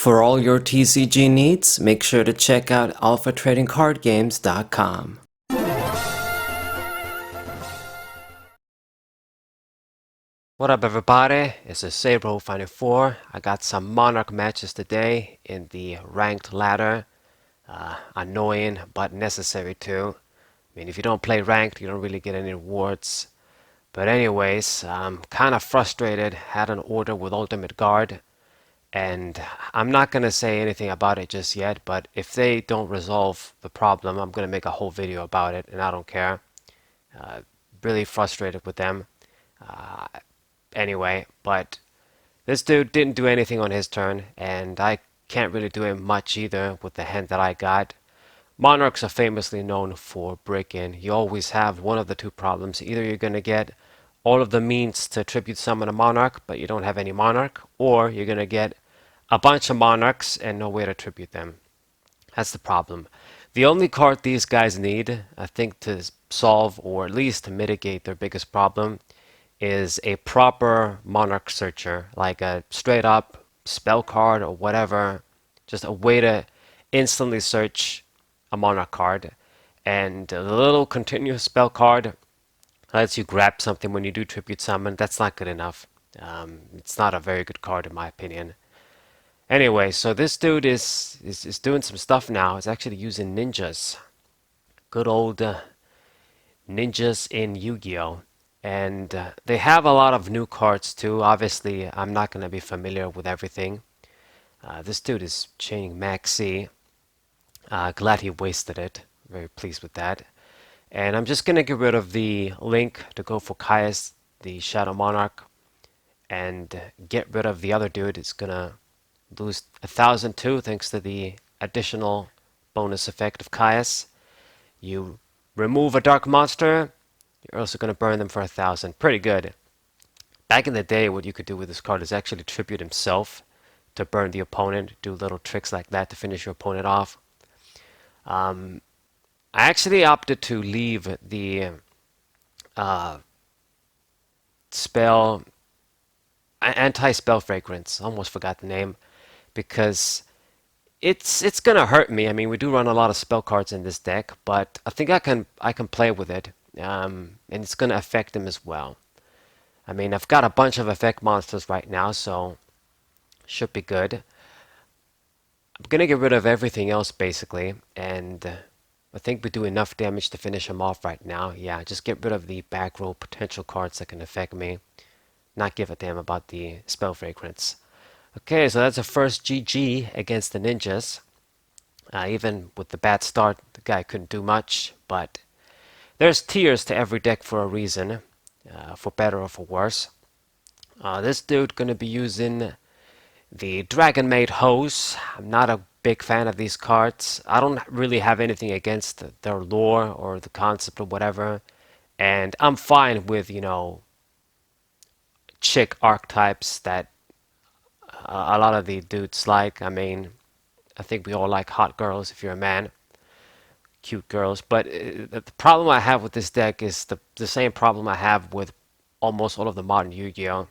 For all your TCG needs, make sure to check out alphatradingcardgames.com. What up everybody, it's a Sabro Final 4. I got some Monarch matches today in the ranked ladder. Annoying but necessary too. I mean, if you don't play ranked, you don't really get any rewards. But anyways, I'm kind of frustrated. Had an order with Ultimate Guard, and I'm not going to say anything about it just yet, but if they don't resolve the problem, I'm going to make a whole video about it, and I don't care. Really frustrated with them. Uh, anyway, but this dude didn't do anything on his turn, and I can't really do much either with the hand that I got. Monarchs are famously known for break-in. You always have one of the two problems. Either you're going to get all of the means to tribute summon a Monarch, but you don't have any Monarch, or you're going to get a bunch of Monarchs and no way to tribute them. That's the problem. The only card these guys need, I think, to solve or at least to mitigate their biggest problem is a proper Monarch searcher, like a straight up spell card or whatever, just a way to instantly search a Monarch card. And the little continuous spell card lets you grab something when you do tribute summon. That's not good enough. It's not a very good card in my opinion. Anyway, so this dude is doing some stuff now. He's actually using ninjas. Good old ninjas in Yu-Gi-Oh! And they have a lot of new cards too. Obviously, I'm not going to be familiar with everything. This dude is chaining Maxi. Glad he wasted it. Very pleased with that. And I'm just going to get rid of the link to go for Caius, the Shadow Monarch, and get rid of the other dude. It's going to lose 1,000 too, thanks to the additional bonus effect of Caius. You remove a dark monster, you're also going to burn them for 1,000. Pretty good. Back in the day, what you could do with this card is actually tribute himself to burn the opponent, do little tricks like that to finish your opponent off. I actually opted to leave the spell, anti-spell fragrance, almost forgot the name, because it's gonna hurt me. I mean, we do run a lot of spell cards in this deck, but I think I can play with it, and it's gonna affect them as well. I mean, I've got a bunch of effect monsters right now, so should be good. I'm gonna get rid of everything else basically, and I think we do enough damage to finish him off right now. Yeah, just get rid of the back row potential cards that can affect me. Not give a damn about the spell fragrance. Okay, so that's a first GG against the ninjas. Even with the bad start, the guy couldn't do much, but there's tiers to every deck for a reason, for better or for worse. This dude gonna be using the Dragonmaid hose. I'm not a big fan of these cards. I don't really have anything against their lore or the concept or whatever, and I'm fine with, you know, chick archetypes that a lot of the dudes like. I mean, I think we all like hot girls if you're a man, cute girls. But the problem I have with this deck is the same problem I have with almost all of the modern Yu-Gi-Oh!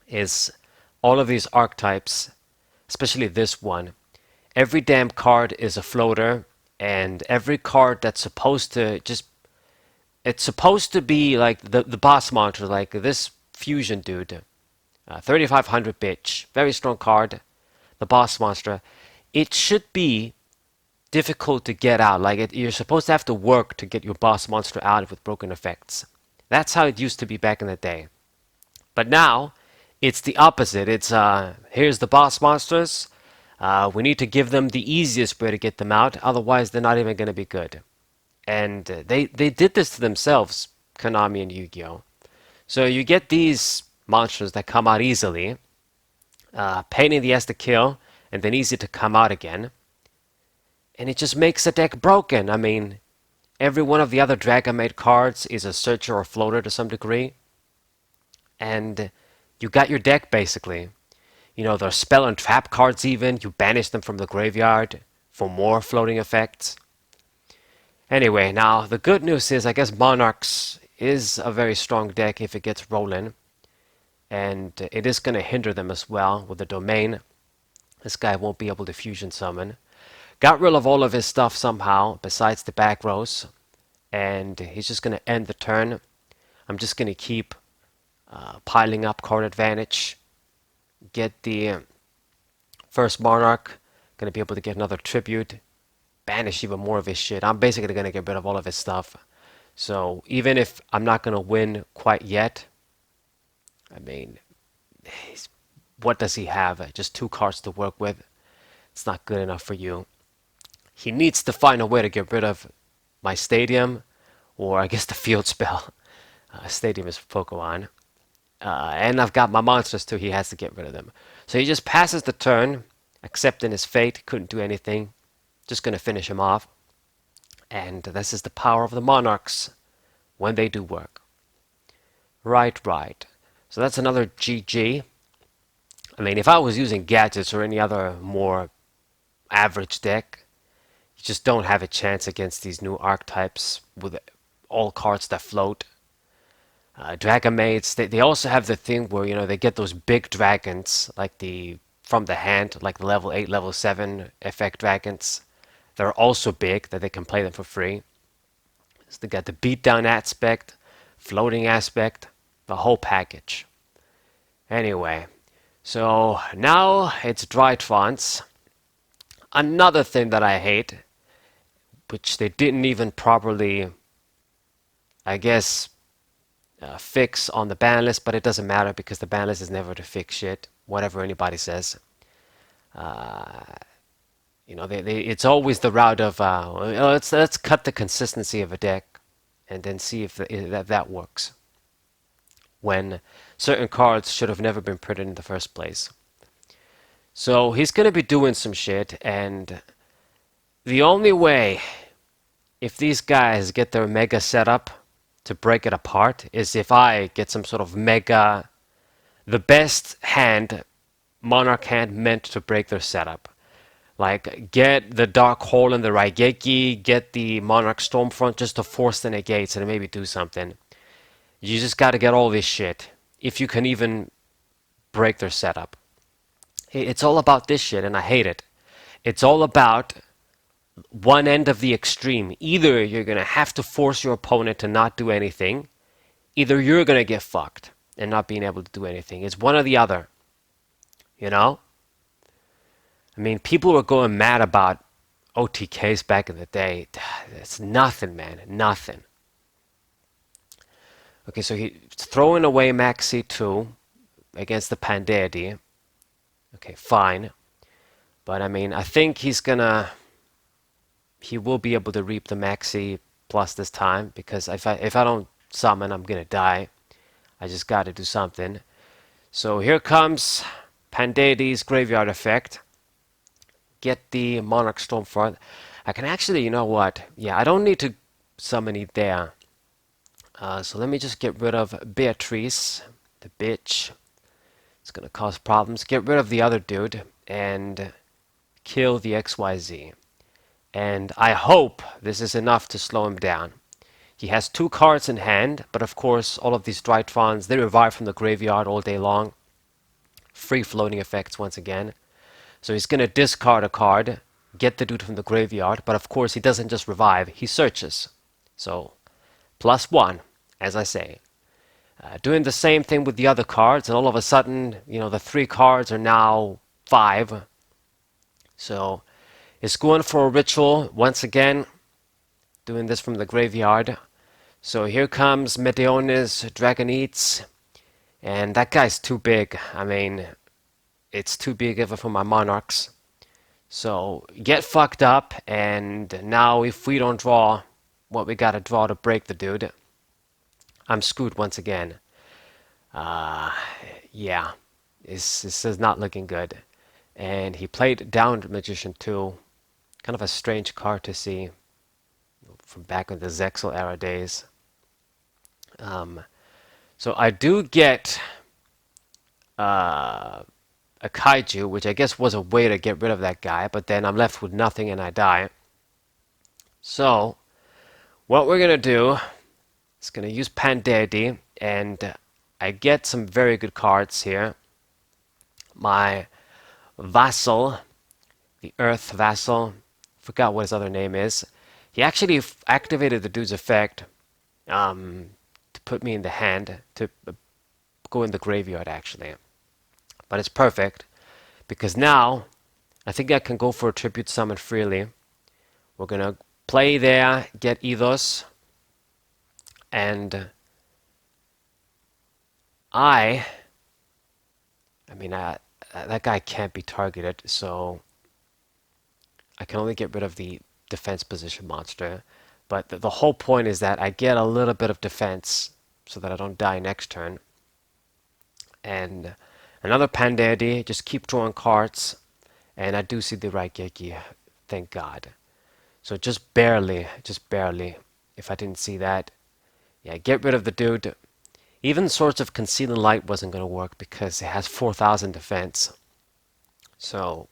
Is all of these archetypes, especially this one, every damn card is a floater, and every card that's supposed to just, it's supposed to be like the boss monster, like this fusion dude, 3500 bitch, very strong card, the boss monster. It should be difficult to get out. Like you're supposed to have to work to get your boss monster out with broken effects. That's how it used to be back in the day. But now it's the opposite. It's here's the boss monsters. We need to give them the easiest way to get them out. Otherwise, they're not even going to be good. And they did this to themselves, Konami and Yu-Gi-Oh. So you get these monsters that come out easily, pain in the ass to kill, and then easy to come out again. And it just makes the deck broken. I mean, every one of the other Dragonmaid cards is a searcher or floater to some degree. And you got your deck basically. You know, there's spell and trap cards even. You banish them from the graveyard for more floating effects. Anyway, now the good news is I guess Monarchs is a very strong deck if it gets rolling. And it is going to hinder them as well with the domain. This guy won't be able to fusion summon. Got rid of all of his stuff somehow, besides the back rows. And he's just going to end the turn. I'm just going to keep piling up card advantage. Get the first Monarch. Going to be able to get another tribute. Banish even more of his shit. I'm basically going to get rid of all of his stuff. So even if I'm not going to win quite yet, I mean, what does he have? Just 2 cards to work with. It's not good enough for you. He needs to find a way to get rid of my stadium, or I guess the field spell. Stadium is for Pokemon. And I've got my monsters too. He has to get rid of them. So he just passes the turn, accepting his fate. Couldn't do anything. Just going to finish him off. And this is the power of the Monarchs when they do work. Right. So that's another GG. I mean, if I was using gadgets or any other more average deck, you just don't have a chance against these new archetypes with all cards that float. Dragonmaids, they also have the thing where, you know, they get those big dragons, like from the hand, like the level 8, level 7 effect dragons. They're also big, that they can play them for free. So they got the beatdown aspect, floating aspect, the whole package. Anyway, so now it's Drytrons. Another thing that I hate, which they didn't even properly, I guess, fix on the ban list, but it doesn't matter because the ban list is never to fix shit, whatever anybody says. You know, it's always the route of let's cut the consistency of a deck, and then see if that works. When certain cards should have never been printed in the first place. So he's gonna be doing some shit, and the only way, if these guys get their mega setup to break it apart, is if I get some sort of mega, the best hand, Monarch hand meant to break their setup. Like, get the Dark Hole and the Raigeki, get the Monarch Stormfront just to force the negates and maybe do something. You just gotta get all this shit, if you can even break their setup. It's all about this shit, and I hate it. It's all about one end of the extreme. Either you're gonna have to force your opponent to not do anything, either you're gonna get fucked and not being able to do anything. It's one or the other. You know? I mean, people were going mad about OTKs back in the day. It's nothing, man. Nothing. Okay, so he's throwing away Maxi 2 against the Pandeity. Okay, fine. But I mean, I think he will be able to reap the Maxi plus this time, because if I don't summon, I'm gonna die. I just gotta do something. So here comes Pandeity's graveyard effect. Get the Monarch Stormfront. I can actually, you know what? Yeah, I don't need to summon eidea. So let me just get rid of Beatrice, the bitch. It's gonna cause problems. Get rid of the other dude and kill the XYZ. And I hope this is enough to slow him down. He has 2 cards in hand, but of course all of these Drytrons, they revive from the graveyard all day long. Free floating effects once again. So he's going to discard a card, get the dude from the graveyard, but of course he doesn't just revive, he searches. So, +1, as I say. Doing the same thing with the other cards, and all of a sudden, you know, the 3 cards are now 5. So, it's going for a ritual, once again, doing this from the graveyard. So here comes Medeonis Dragonmaids, and that guy's too big. I mean, it's too big even for my Monarchs. So get fucked up, and now if we don't draw what we gotta draw to break the dude, I'm screwed once again. Yeah, this is not looking good. And he played down Magician 2. Kind of a strange card to see from back in the Zexal era days. So I do get a kaiju, which I guess was a way to get rid of that guy, but then I'm left with nothing and I die. So, what we're gonna do is gonna use Pandeity, and I get some very good cards here. My vassal, the Earth vassal. Forgot what his other name is. He actually activated the dude's effect to put me in the hand to go in the graveyard actually. But it's perfect because now I think I can go for a tribute summon freely. We're gonna play there, get eidos, and I mean, that guy can't be targeted, so I can only get rid of the defense position monster. But the whole point is that I get a little bit of defense so that I don't die next turn. And another Pandedi, just keep drawing cards. And I do see the Raigeki, thank God. So just barely, if I didn't see that. Yeah, get rid of the dude. Even Swords of Concealing Light wasn't going to work because it has 4,000 defense. So,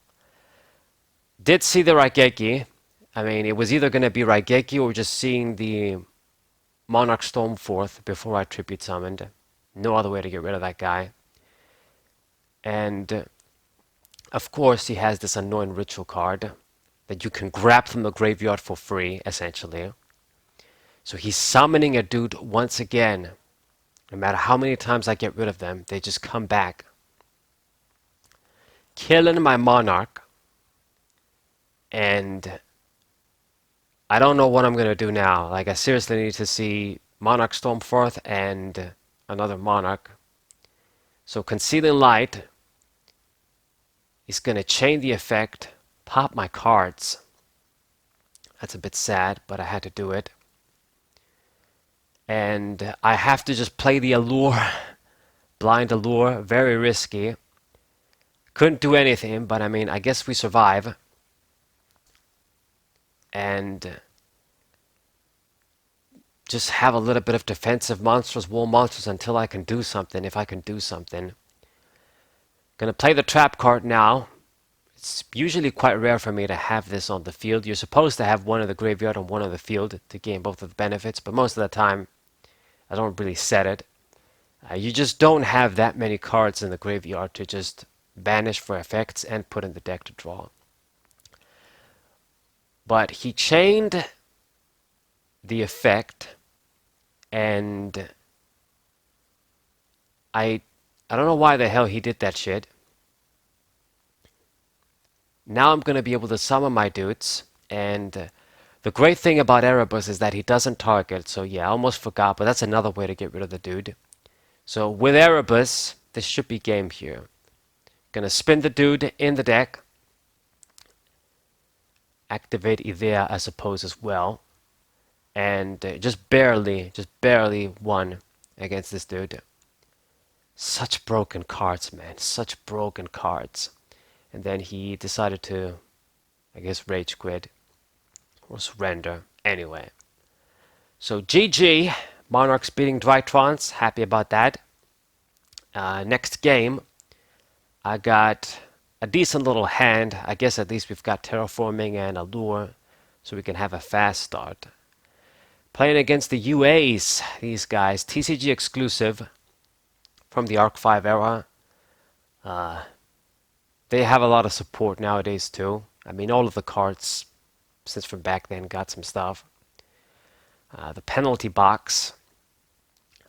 did see the Raigeki. I mean, it was either going to be Raigeki or just seeing the Monarch Stormforth before I tribute summoned. No other way to get rid of that guy. And, of course, he has this annoying ritual card that you can grab from the graveyard for free, essentially. So he's summoning a dude once again. No matter how many times I get rid of them, they just come back. Killing my Monarch. And I don't know what I'm going to do now. Like, I seriously need to see Monarch Stormforth and another Monarch. So Concealing Light is going to chain the effect, pop my cards. That's a bit sad, but I had to do it. And I have to just play the allure. Blind allure, very risky. Couldn't do anything, but I mean, I guess we survive. And just have a little bit of defensive monsters, wall monsters until I can do something, if I can do something. Gonna play the trap card now. It's usually quite rare for me to have this on the field. You're supposed to have one in the graveyard and one on the field to gain both of the benefits, but most of the time I don't really set it. You just don't have that many cards in the graveyard to just banish for effects and put in the deck to draw. But he chained the effect, and I don't know why the hell he did that shit. Now I'm going to be able to summon my dudes, and the great thing about Erebus is that he doesn't target, so yeah, I almost forgot, but that's another way to get rid of the dude. So with Erebus, this should be game here. Gonna spin the dude in the deck. Activate eidea, I suppose, as well. And just barely won against this dude. Such broken cards, man. Such broken cards. And then he decided to, I guess, rage quit. Or surrender. Anyway. So GG. Monarchs beating Drytrons. Happy about that. Next game, I got a decent little hand. I guess at least we've got Terraforming and Allure, so we can have a fast start. Playing against the UAs, these guys. TCG exclusive from the Arc 5 era. They have a lot of support nowadays too. I mean, all of the cards since from back then got some stuff. The penalty box.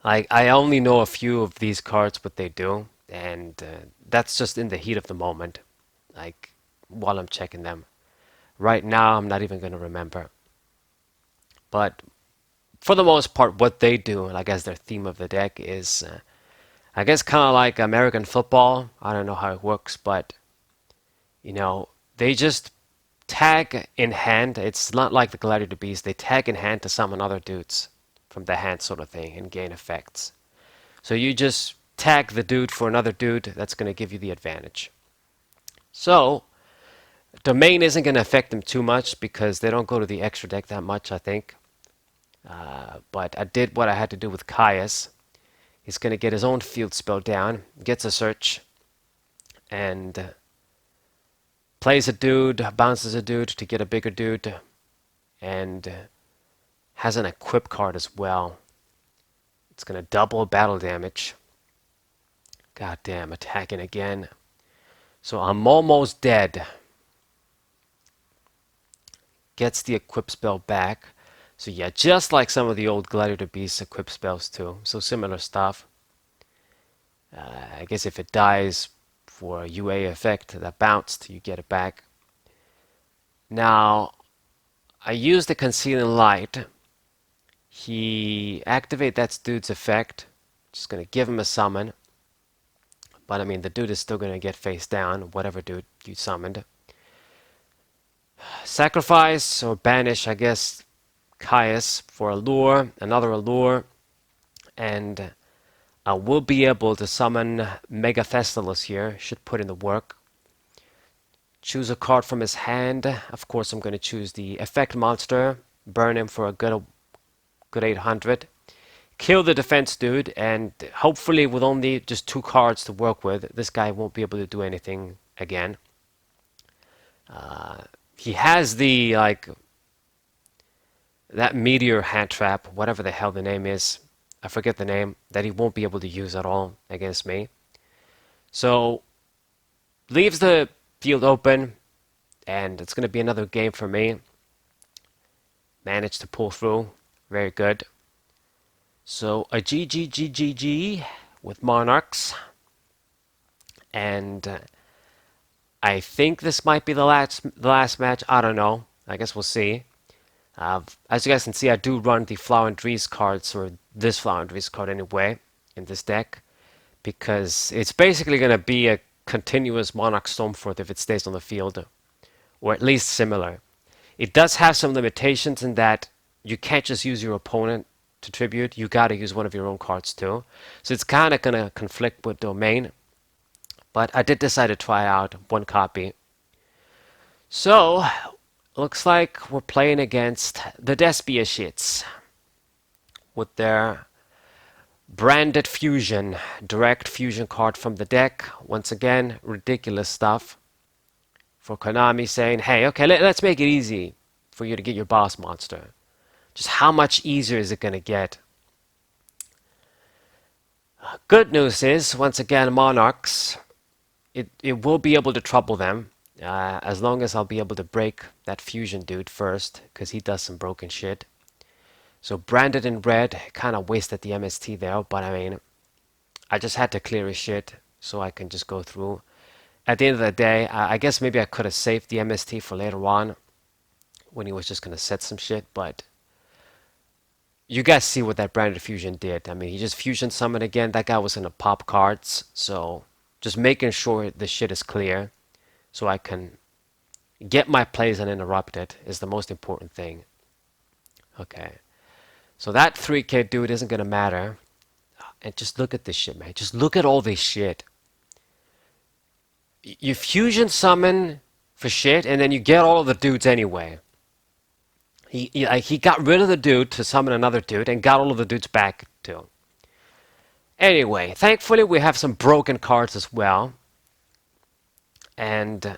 I only know a few of these cards, what they do, and that's just in the heat of the moment, like while I'm checking them. Right now, I'm not even going to remember. But for the most part, what they do, and I guess their theme of the deck is, I guess kind of like American football. I don't know how it works, but, you know, they just tag in hand. It's not like the Gladiator Beast. They tag in hand to summon other dudes from the hand sort of thing and gain effects. So you just tag the dude for another dude that's going to give you the advantage. So domain isn't going to affect them too much because they don't go to the extra deck that much, I think. But I did what I had to do with Caius. He's going to get his own field spell down, gets a search, and plays a dude, bounces a dude to get a bigger dude, and has an equip card as well. It's going to double battle damage. God damn, attacking again. So I'm almost dead. Gets the equip spell back. So yeah, just like some of the old Gladiator Beasts equip spells too. So similar stuff. I guess if it dies for a UA effect that bounced, you get it back. Now, I use the Concealing Light. He activate that dude's effect. Just gonna give him a summon. But I mean, the dude is still gonna get face down, whatever dude you summoned. Sacrifice or banish, I guess, Caius for a lure, another allure, and I will be able to summon Mega Thestalos here. Should put in the work. Choose a card from his hand. Of course, I'm going to choose the effect monster. Burn him for a good 800. Kill the defense dude, and hopefully with only just 2 cards to work with, this guy won't be able to do anything again. He has the, like, that meteor hand trap, whatever the hell the name is. I forget the name, that he won't be able to use at all against me. So, leaves the field open, and it's going to be another game for me. Managed to pull through. Very good. So, a GG with Monarchs. And I think this might be the last match. I don't know. I guess we'll see. As you guys can see, I do run the Flower and Trees cards, or this Flower and Trees card anyway, in this deck. Because it's basically going to be a continuous Monarch Stormfort if it stays on the field. Or at least similar. It does have some limitations in that you can't just use your opponent to tribute. You got to use one of your own cards too. So it's kind of going to conflict with Domain. But I did decide to try out one copy. So, looks like we're playing against the Despia shits. With their branded fusion, direct fusion card from the deck. Once again, ridiculous stuff. For Konami saying, hey, okay, let's make it easy for you to get your boss monster. Just how much easier is it going to get? Good news is, once again, Monarchs, it will be able to trouble them. As long as I'll be able to break that fusion dude first, because he does some broken shit. So branded in red, kind of wasted the MST there, but I mean, I just had to clear his shit so I can just go through. At the end of the day, I guess maybe I could have saved the MST for later on when he was just going to set some shit, but you guys see what that branded fusion did. I mean, he just fusion summoned again. That guy was going to pop cards, so just making sure the shit is clear so I can get my plays uninterrupted is the most important thing. Okay. So that 3k dude isn't going to matter. And just look at this shit, man. Just look at all this shit. You fusion summon for shit, and then you get all of the dudes anyway. He got rid of the dude to summon another dude, and got all of the dudes back too. Anyway, thankfully we have some broken cards as well. And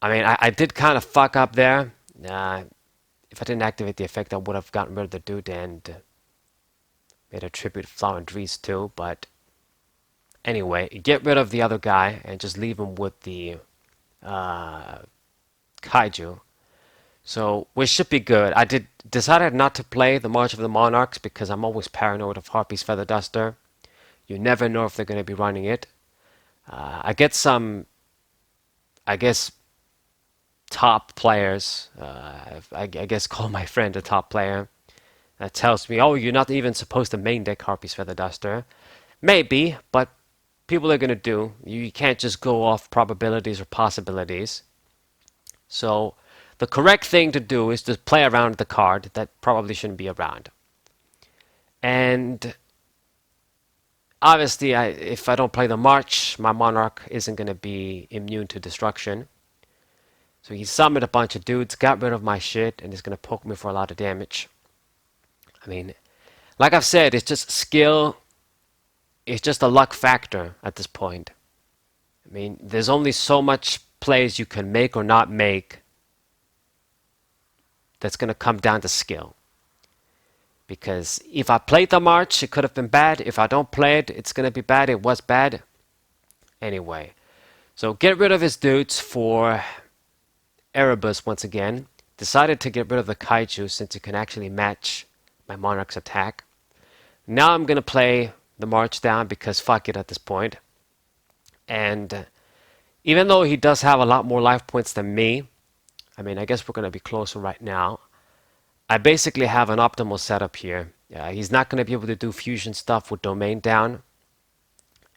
I mean, I did kind of fuck up there. If I didn't activate the effect, I would have gotten rid of the dude and made a tribute to Flower and Trees too, but anyway, get rid of the other guy and just leave him with the Kaiju. So we should be good. I decided not to play the March of the Monarchs because I'm always paranoid of Harpy's Feather Duster. You never know if they're going to be running it. I get some, I guess, top players. I guess call my friend a top player. That tells me, oh, you're not even supposed to main deck Harpy's Feather Duster. Maybe, but people are going to do. You can't just go off probabilities or possibilities. So the correct thing to do is to play around the card that probably shouldn't be around. And obviously, if I don't play the March, my Monarch isn't going to be immune to destruction. So he summoned a bunch of dudes, got rid of my shit, and is going to poke me for a lot of damage. I mean, like I've said, it's just skill. It's just a luck factor at this point. I mean, there's only so much plays you can make or not make that's going to come down to skill. Because if I played the March, it could have been bad. If I don't play it, it's going to be bad. It was bad. Anyway, so get rid of his dudes for Erebus once again. Decided to get rid of the Kaiju since it can actually match my Monarch's attack. Now I'm going to play the March down because fuck it at this point. And even though he does have a lot more life points than me, I mean, I guess we're going to be closer right now. I basically have an optimal setup here. He's not going to be able to do fusion stuff with domain down.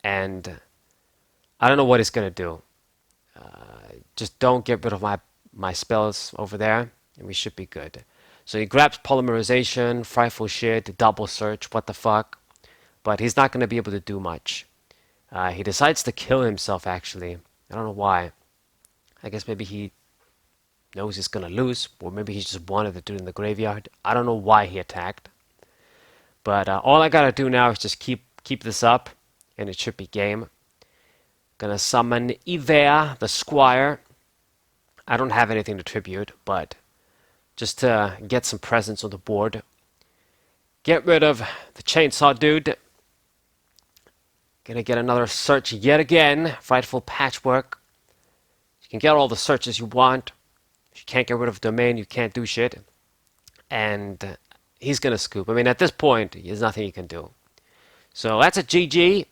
And I don't know what he's going to do. Just don't get rid of my spells over there, and we should be good. So he grabs polymerization, frightful shit, double search, what the fuck. But he's not going to be able to do much. He decides to kill himself, actually. I don't know why. I guess maybe he knows he's going to lose, or maybe he just wanted to do it in the graveyard. I don't know why he attacked. But all I got to do now is just keep this up, and it should be game. Gonna summon eidea, the Squire. I don't have anything to tribute, but just to get some presence on the board. Get rid of the Chainsaw Dude. Gonna get another search yet again. Frightful Patchwork. You can get all the searches you want. If you can't get rid of domain, you can't do shit. And he's gonna scoop. I mean, at this point, there's nothing you can do. So that's a GG.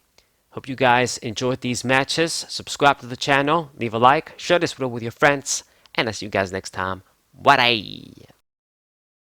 Hope you guys enjoyed these matches. Subscribe to the channel, leave a like, share this video with your friends, and I'll see you guys next time. Bye.